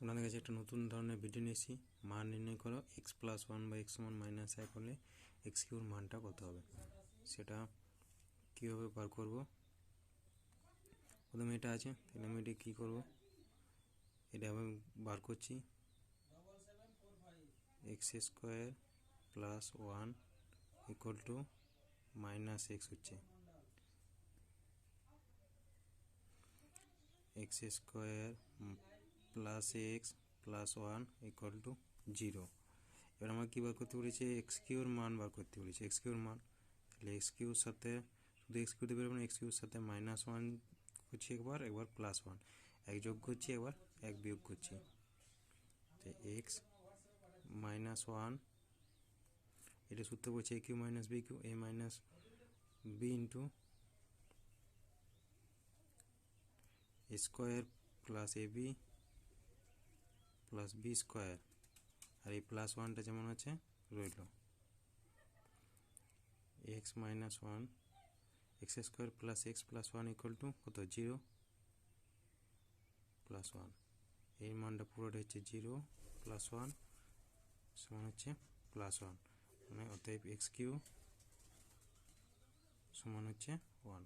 আপনাদের কাছে একটা নতুন ধরনের ভিডিও নিয়ে এসেছি। মান নির্ণয় করো x+1 বা x সমান -1 হলে x কিউর মানটা কত হবে, সেটা কীভাবে বার করব। প্রথমে এটা আছে, তাহলে আমি এটা কী করব, এটা আমি বার করছি। x² + 1 = -x হচ্ছে x² + x + 1 = 0। এবার আমরা কী বার করতে বলেছি, এক্স কিউর মান বার করতে বলেছি। এক্স কিউর মান, তাহলে এক্স কিউর সাথে শুধু এক্স কিউতে বেরোবে না, এক্স কিউর সাথে -1 করছি একবার +1 এক যোগ করছি, একবার এক বিয়োগ করছি। তো এক্স -1 এটা সূত্র বলছে a cube - b cube, a - b into square + ab + b square, আর এই +1টা যেমন আছে রইল। x - 1 x² + x + 1 = কত, 0 + 1। এই মানটা পুরোটা হচ্ছে 0 + 1 সমান হচ্ছে +1, মানে অতএব x কিউ সমান হচ্ছে 1।